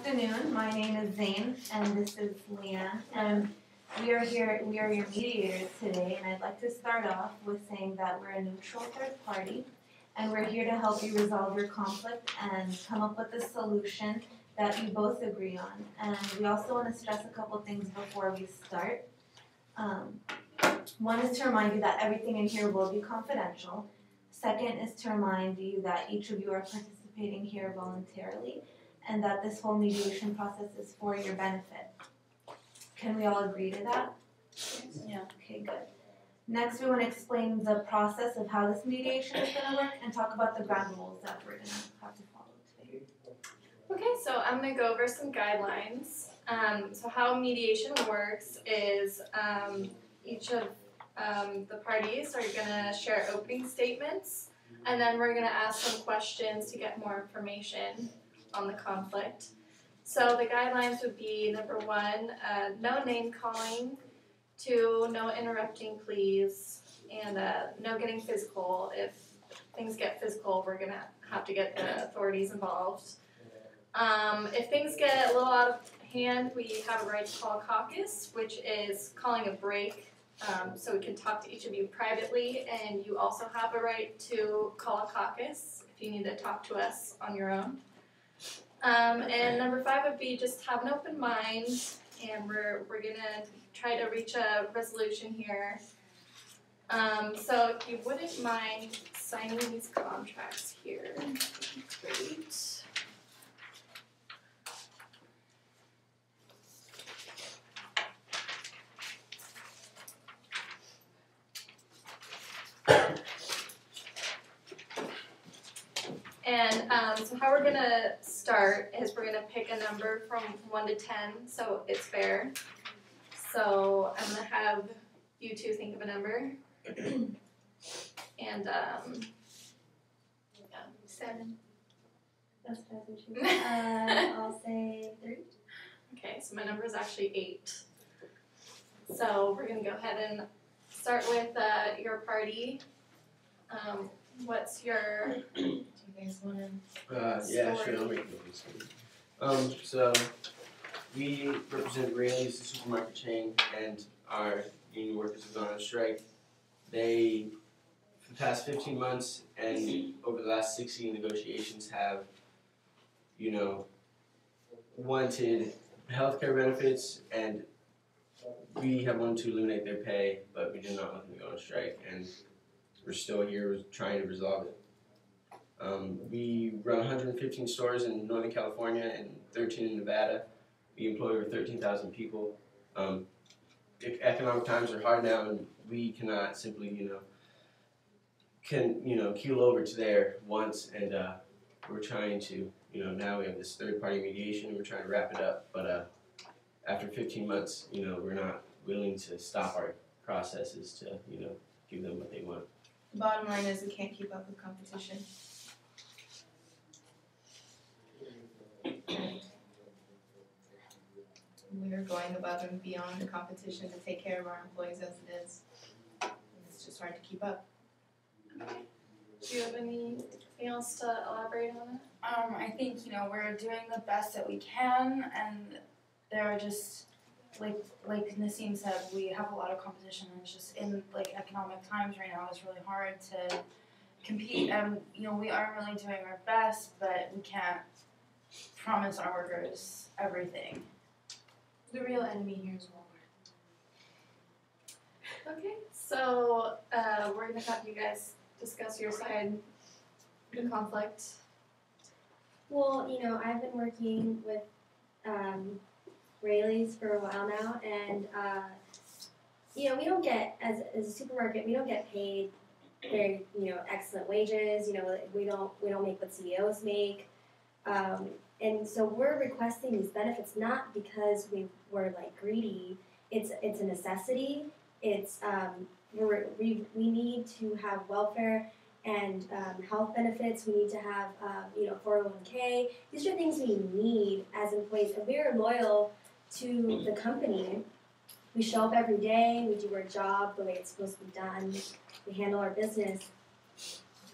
afternoon. My name is Zane, and this is Leanne, and we are your mediators today, and I'd like to start off with saying that we're a neutral third party, and we're here to help you resolve your conflict and come up with a solution that you both agree on. And we also want to stress a couple things before we start. One is to remind you that everything in here will be confidential. Second is to remind you that each of you are participating here voluntarily, and that this whole mediation process is for your benefit. Can we all agree to that? Yeah. Okay, good. Next, we want to explain the process of how this mediation is going to work and talk about the ground rules that we're going to have to follow today. Okay, so I'm going to go over some guidelines. So how mediation works is each of the parties are going to share opening statements, and then we're going to ask some questions to get more information on the conflict. So the guidelines would be number 1, no name calling, 2, no interrupting please, and no getting physical. If things get physical, we're going to have to get the authorities involved. If things get a little out of hand, we have a right to call a caucus, which is calling a break, so we can talk to each of you privately, and you also have a right to call a caucus if you need to talk to us on your own. And number 5 would be just have an open mind, and we're gonna try to reach a resolution here. So if you wouldn't mind signing these contracts here, great. And so how we're going to start is we're going to pick a number from 1 to 10, so it's fair. So I'm going to have you two think of a number. And, 7. That's what I'll say 3. Okay, so my number is actually 8. So we're going to go ahead and start with your party. What's your... Do you guys want to... Yeah, sure, I'll make it. So we represent Raley's, the supermarket chain, and our union workers have gone on strike. They, for the past 15 months and over the last 60 negotiations, have, wanted healthcare benefits, and we have wanted to eliminate their pay, but we did not want them to go on strike, and we're still here trying to resolve it. We run 115 stores in Northern California and 13 in Nevada. We employ over 13,000 people. Economic times are hard now, and we cannot simply, keel over to there once, and we're trying to, now we have this third-party mediation, and we're trying to wrap it up, but after 15 months, we're not willing to stop our processes to, give them what they want. The bottom line is we can't keep up with competition. We are going above and beyond the competition to take care of our employees as it is. And it's just hard to keep up. Okay. Do you have anything else to elaborate on it? I think, we're doing the best that we can, and there are just, like Nassim said, we have a lot of competition, and it's just in, economic times right now, it's really hard to compete, and, we are really doing our best, but we can't promise our workers everything. The real enemy here is Walmart. Okay, so we're going to have you guys discuss your side of the conflict. Well, I've been working with Raley's for a while now, and we don't get, as a supermarket, we don't get paid very, excellent wages. We don't make what CEOs make. And so we're requesting these benefits not because we're greedy. It's a necessity. It's we need to have welfare and health benefits. We need to have 401k. These are things we need as employees, and we are loyal to the company. We show up every day. We do our job the way it's supposed to be done. We handle our business.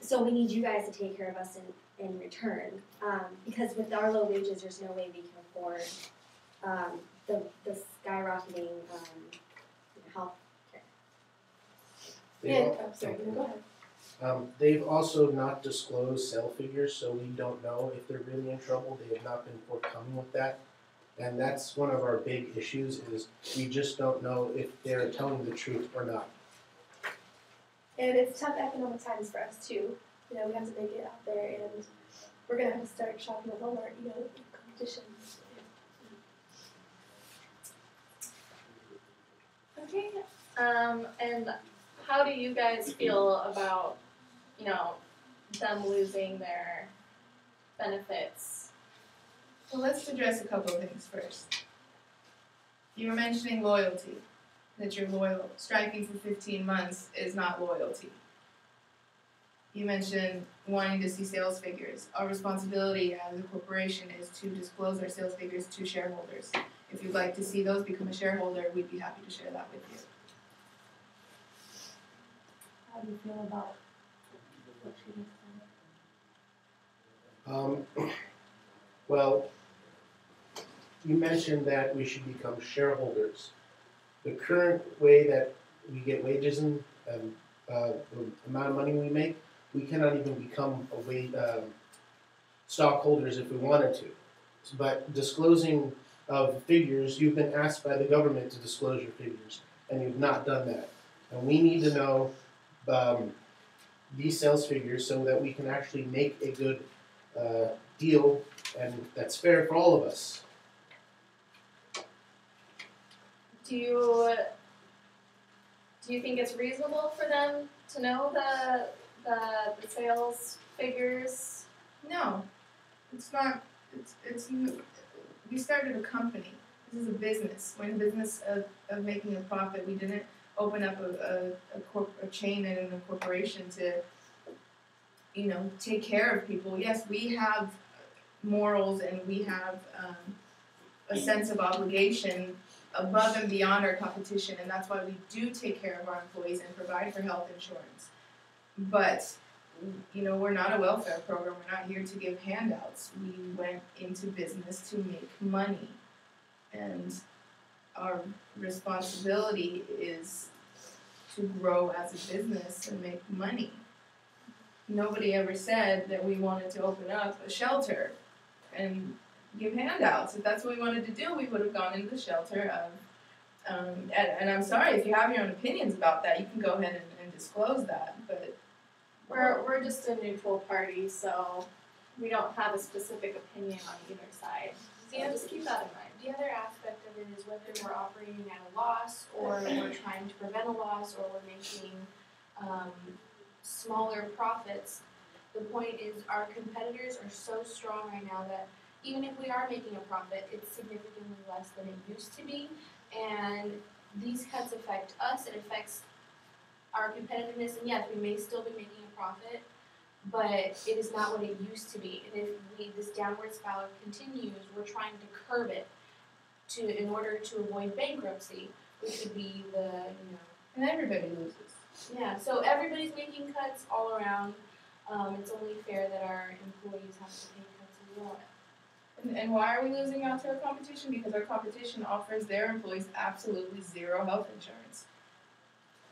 So we need you guys to take care of us in return. Because with our low wages, there's no way we can afford the skyrocketing health care. They've also not disclosed sale figures, so we don't know if they're really in trouble. They have not been forthcoming with that. And that's one of our big issues, is we just don't know if they're telling the truth or not. And it's tough economic times for us too. You know, we have to make it out there, and we're gonna have to start shopping at Walmart. You know, competition. Okay. And how do you guys feel about, you know, them losing their benefits? Well, let's address a couple of things first. You were mentioning loyalty, that you're loyal. Striking for 15 months is not loyalty. You mentioned wanting to see sales figures. Our responsibility as a corporation is to disclose our sales figures to shareholders. If you'd like to see those, become a shareholder, we'd be happy to share that with you. How do you feel about what she just said? Well, you mentioned that we should become shareholders. The current way that we get wages and the amount of money we make, we cannot even become stockholders if we wanted to. But disclosing of figures, you've been asked by the government to disclose your figures, and you've not done that. And we need to know these sales figures so that we can actually make a good deal, and that's fair for all of us. Do you think it's reasonable for them to know the sales figures? No, it's not. We started a company. This is a business. We're in the business of making a profit. We didn't open up a chain and a corporation to, you know, take care of people. Yes, we have morals and we have a sense of obligation above and beyond our competition, and that's why we do take care of our employees and provide for health insurance. But, you know, we're not a welfare program. We're not here to give handouts. We went into business to make money, and our responsibility is to grow as a business and make money. Nobody ever said that we wanted to open up a shelter and give handouts. If that's what we wanted to do, we would have gone into the shelter. And I'm sorry, if you have your own opinions about that, you can go ahead and disclose that. But We're just a neutral party, so we don't have a specific opinion on either side. So just keep that in mind. The other aspect of it is whether we're operating at a loss, or we're trying to prevent a loss, or we're making smaller profits. The point is, our competitors are so strong right now that even if we are making a profit, it's significantly less than it used to be. And these cuts affect us. It affects our competitiveness. And yes, we may still be making a profit, but it is not what it used to be. And if this downward spiral continues, we're trying to curb it in order to avoid bankruptcy, which would be and everybody loses. Yeah, so everybody's making cuts all around. It's only fair that our employees have to pay cuts as well. And why are we losing out to our competition? Because our competition offers their employees absolutely zero health insurance.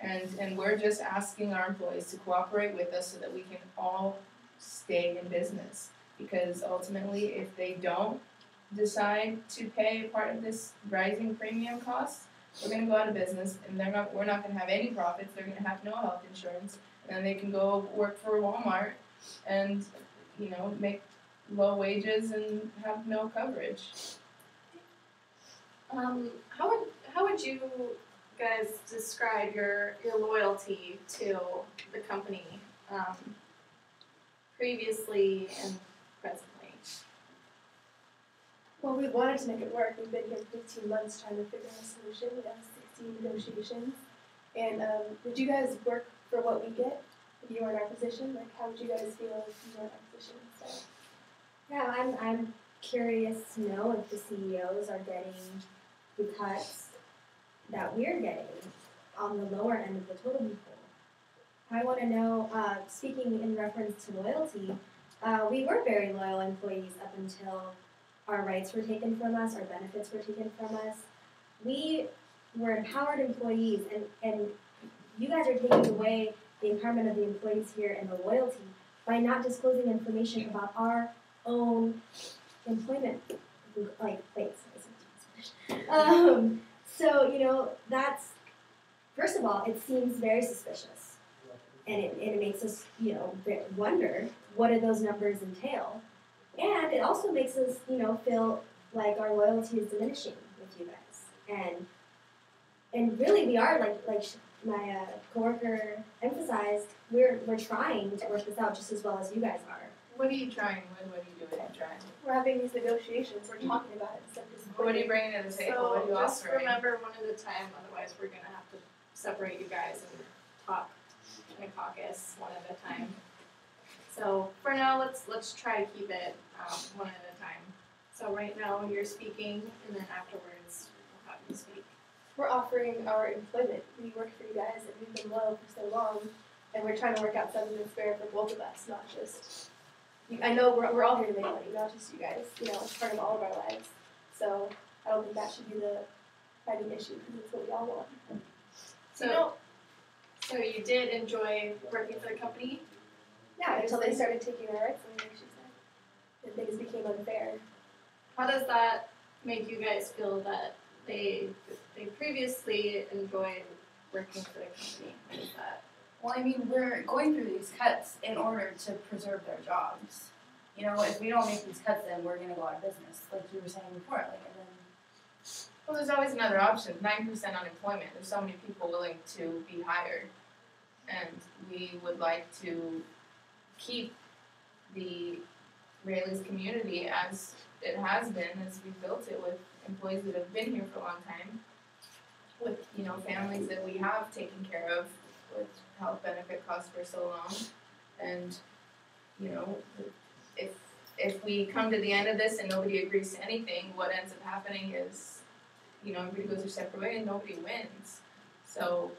And we're just asking our employees to cooperate with us so that we can all stay in business. Because ultimately, if they don't decide to pay part of this rising premium cost, we're going to go out of business, and we're not going to have any profits. They're going to have no health insurance, and then they can go work for Walmart and, you know, make low wages and have no coverage. How would you guys describe your loyalty to the company previously and presently? Well, we wanted to make it work. We've been here 15 months trying to figure out a solution. We have 16 negotiations. And would you guys work for what we get if you were in our position? Like, how would you guys feel if you were in our position? So. Yeah, I'm curious to know if the CEOs are getting the cuts that we're getting on the lower end of the totem pole. I want to know, speaking in reference to loyalty, We were very loyal employees up until our rights were taken from us, our benefits were taken from us. We were empowered employees, and you guys are taking away the empowerment of the employees here and the loyalty by not disclosing information about our own employment, like plates. So, that's, first of all, it seems very suspicious. And it makes us, wonder, what do those numbers entail? And it also makes us, feel like our loyalty is diminishing with you guys. And really, we are, like my coworker emphasized, we're trying to work this out just as well as you guys are. What are you trying? What are you doing? Trying? We're having these negotiations, we're talking about it instead of just. What are you bringing to the table? What are you So just offering? remember one at a time, otherwise we're gonna have to separate you guys and talk in a caucus one at a time. So for now, let's try to keep it one at a time. So right now you're speaking, and then afterwards we'll have you speak. We're offering our employment. We work for you guys and we've been loyal for so long, and we're trying to work out something that's fair for both of us, not just. I know we're all here to make money, not just you guys. It's part of all of our lives. So I don't think that should be the fighting issue because it's what we all want. So you did enjoy working for the company? Yeah, until they started taking our rights away, she said. And things became unfair. How does that make you guys feel that they previously enjoyed working for the company? How does that? Well, I mean, we're going through these cuts in order to preserve their jobs. If we don't make these cuts, then we're gonna go out of business, like you were saying before. And then. Well, there's always another option. 9% unemployment. There's so many people willing to be hired, and we would like to keep the Rayleigh's community as it has been, as we built it, with employees that have been here for a long time, with families that we have taken care of, with health benefit costs for so long, and if we come to the end of this and nobody agrees to anything, what ends up happening is everybody goes their separate way and nobody wins. So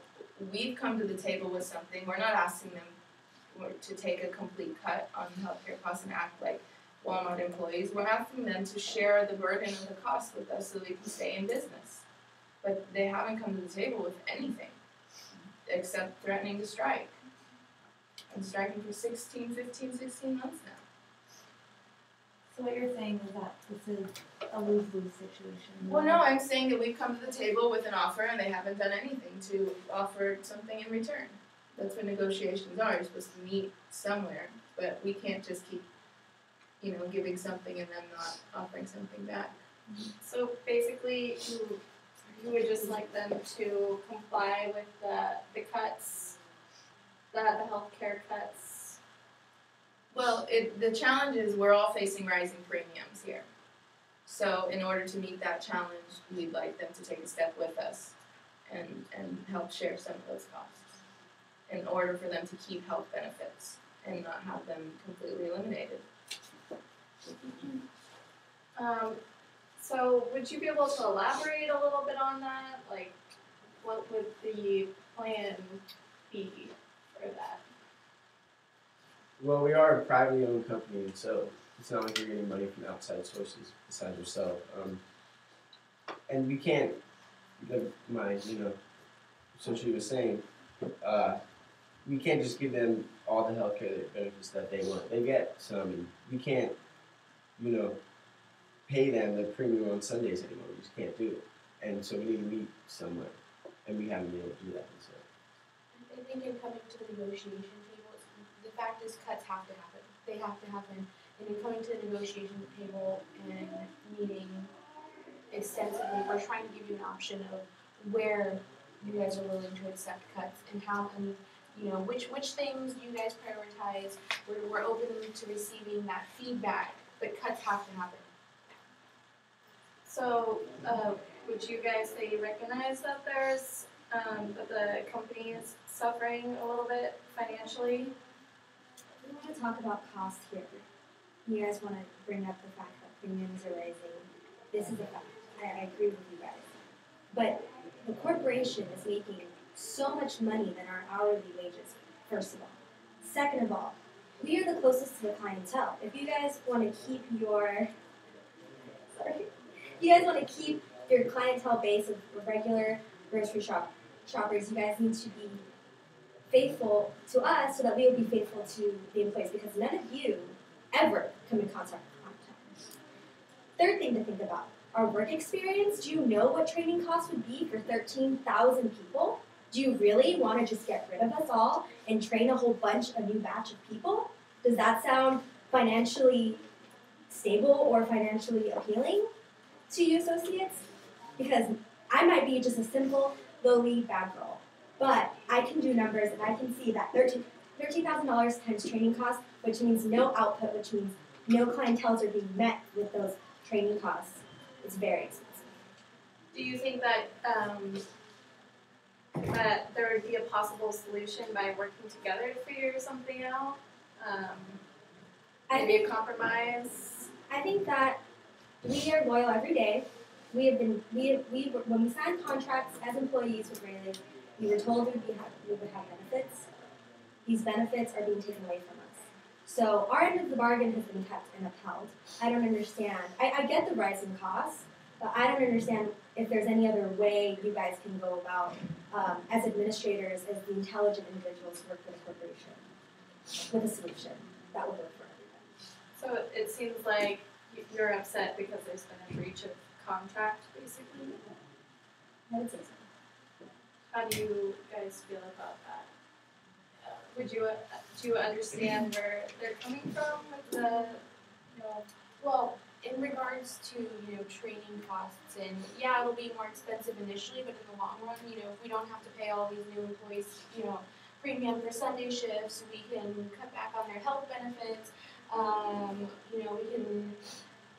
we've come to the table with something. We're not asking them to take a complete cut on healthcare costs and act like Walmart employees. We're asking them to share the burden of the cost with us so they can stay in business. But they haven't come to the table with anything except threatening to strike. And striking for 16 months now. So what you're saying is that this is a lose-lose situation. Well, no, I'm saying that we've come to the table with an offer and they haven't done anything to offer something in return. That's what negotiations are. You're supposed to meet somewhere, but we can't just keep, giving something and then not offering something back. So basically, you would just like them to comply with the cuts, the healthcare cuts. Well, the challenge is we're all facing rising premiums here. So in order to meet that challenge, we'd like them to take a step with us and help share some of those costs in order for them to keep health benefits and not have them completely eliminated. So would you be able to elaborate a little bit on that? Like, what would the plan be for that? Well, we are a privately owned company, so it's not like you're getting money from outside sources besides yourself. And we can't, like my associate was saying, we can't just give them all the healthcare benefits that they want. They get some, and we can't, pay them the premium on Sundays anymore. We just can't do it. And so we need to meet somewhere, and we haven't been able to do that. So. I think in coming to the negotiation table, the fact is cuts have to happen. They have to happen. And in coming to the negotiation table and meeting extensively, we're trying to give you an option of where you guys are willing to accept cuts and how, and which things you guys prioritize. We're open to receiving that feedback, but cuts have to happen. So, would you guys say you recognize that there's that the company is suffering a little bit financially? We want to talk about cost here. You guys want to bring up the fact that premiums are rising. This is a fact. I agree with you guys. But the corporation is making so much money than our hourly wages, first of all. Second of all, we are the closest to the clientele. If you guys want to keep your clientele base of regular grocery shoppers, you guys need to be faithful to us so that we will be faithful to the employees, because none of you ever come in contact with clientele. Third thing to think about, our work experience. Do you know what training costs would be for 13,000 people? Do you really want to just get rid of us all and train a whole new batch of people? Does that sound financially stable or financially appealing to you associates? Because I might be just a simple, lowly bad girl, but I can do numbers and I can see that $13,000 times training costs, which means no output, which means no clienteles are being met with those training costs. It's very expensive. Do you think that that there would be a possible solution by working together to figure something out? Maybe a compromise? I think that we are loyal every day. When we signed contracts as employees with Rayleigh, we were told we would have benefits. These benefits are being taken away from us. So our end of the bargain has been kept and upheld. I don't understand. I get the rising costs, but I don't understand if there's any other way you guys can go about, as administrators, as the intelligent individuals who work for the corporation, with a solution that would work for everybody. So it seems like you're upset because there's been a breach of contract, basically? I would say so. How do you guys feel about that? Do you understand where they're coming from with the, Well, in regards to, training costs, and yeah, it'll be more expensive initially, but in the long run, if we don't have to pay all these new employees, premium for Sunday shifts, we can cut back on their health benefits, we can,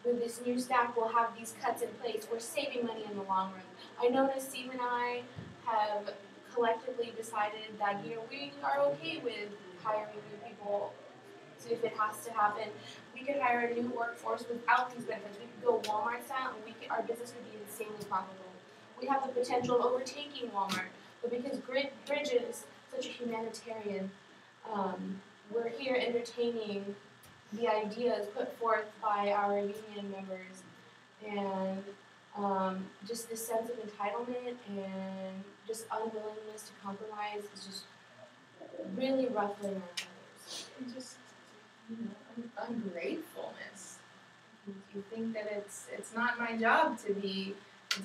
with this new staff, we'll have these cuts in place. We're saving money in the long run. I know Nassim and I have collectively decided that, we are okay with hiring new people. So if it has to happen, we could hire a new workforce without these benefits. We could go Walmart style, and our business would be insanely profitable. We have the potential of overtaking Walmart, but because Bridge is such a humanitarian, we're here entertaining the ideas put forth by our union members, and just this sense of entitlement and just unwillingness to compromise is just really ruffling our feathers. And just, ungratefulness. You think that it's not my job to be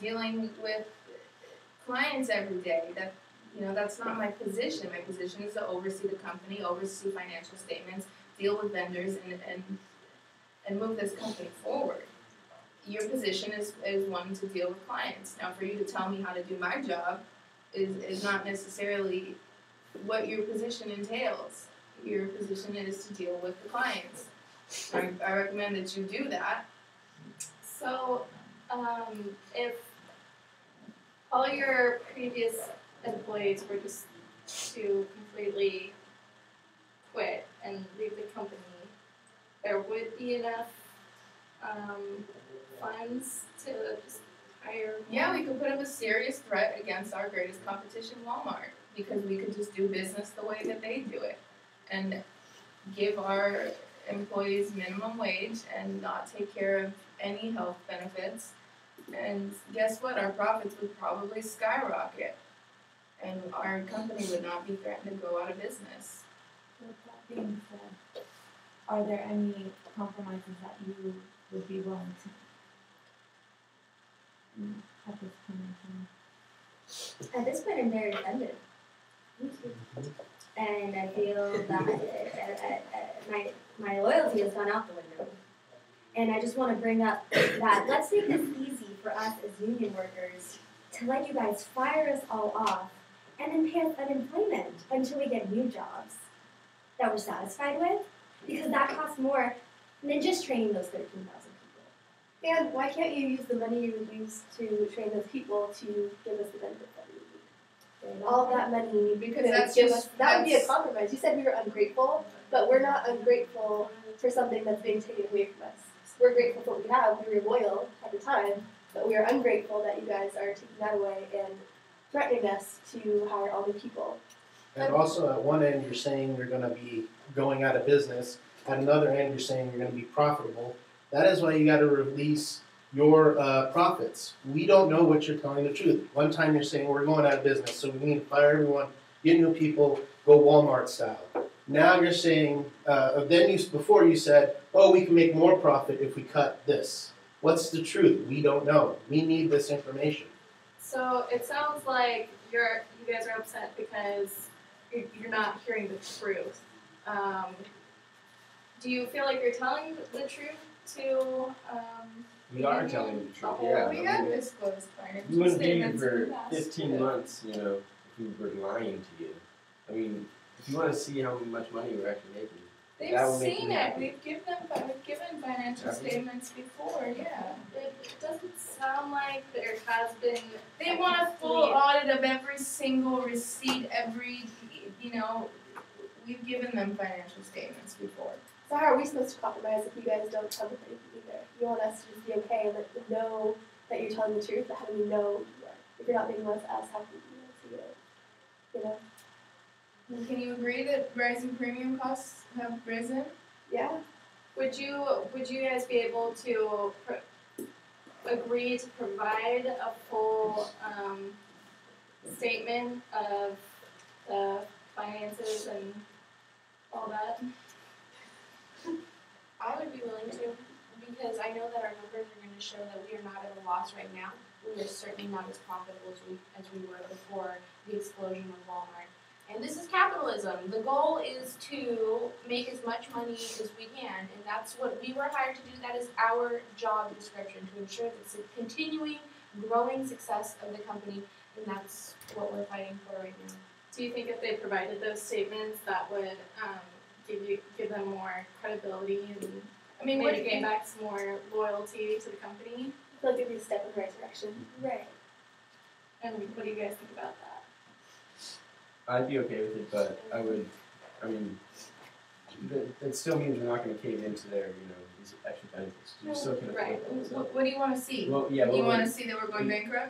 dealing with clients every day. That's not my position. My position is to oversee the company, oversee financial statements, deal with vendors, and move this company forward. Your position is one to deal with clients. Now, for you to tell me how to do my job is not necessarily what your position entails. Your position is to deal with the clients. I recommend that you do that. So, if all your previous employees were just to completely quit and leave the company, there would be enough funds to just hire more? Yeah, we could put up a serious threat against our greatest competition, Walmart, because we could just do business the way that they do it and give our employees minimum wage and not take care of any health benefits. And guess what? Our profits would probably skyrocket, and our company would not be threatened to go out of business. With that being said, are there any compromises that you would be willing to at this point in time? At this point, I'm very offended. And I feel that my loyalty has gone out the window. And I just want to bring up that let's make this easy for us as union workers to let you guys fire us all off and then pay us unemployment until we get new jobs that we're satisfied with, because that costs more than just training those 13,000 people. And why can't you use the money you would use to train those people to give us the benefits that we need? All that money Because could that's give just- us, that would be a that's- compromise. You said we were ungrateful, but we're not ungrateful for something that's being taken away from us. We're grateful for what we have. We were loyal at the time, but we are ungrateful that you guys are taking that away and threatening us to hire all new people. And also, at one end, you're saying you're going to be going out of business. At another end, you're saying you're going to be profitable. That is why you got to release your profits. We don't know what you're telling the truth. One time you're saying we're going out of business, so we need to fire everyone, get new people, go Walmart style. Now you're saying, before you said, oh, we can make more profit if we cut this. What's the truth? We don't know. We need this information. So it sounds like you guys are upset because you're not hearing the truth. Do you feel like you're telling the truth to? We are telling the truth. Oh, Yeah. We got disclosed financial We wouldn't be here statements for in the past. 15 months, you know, if we were lying to you. I mean, if you want to see how much money we're actually making, They've that would make seen me it. happy. We've given financial Have you? statements before. Yeah. It doesn't sound like there has been. They want a full audit of every single receipt, we've given them financial statements before. So how are we supposed to compromise if you guys don't come with anything either? You want us to just be okay and let them know that you're telling the truth, but how do we know if you're not making us how can we see it? You know? Well, can you agree that rising premium costs have risen? Yeah. Would you guys be able to agree to provide a full statement of the finances and all that? I would be willing to, because I know that our numbers are going to show that we are not at a loss right now. We are certainly not as profitable as we were before the explosion of Walmart. And this is capitalism. The goal is to make as much money as we can, and that's what we were hired to do. That is our job description, to ensure the continuing, growing success of the company, and that's what we're fighting for right now. Do you think if they provided those statements, that would give them more credibility and maybe gain back some more loyalty to the company? I feel like it'd be a step in the right direction. Right. And what do you guys think about that? I'd be okay with it, but that still means we're not going to cave into their, these extra benefits. You still can afford those. What do you want to see? Well, yeah, You well, want to see that we're going bankrupt?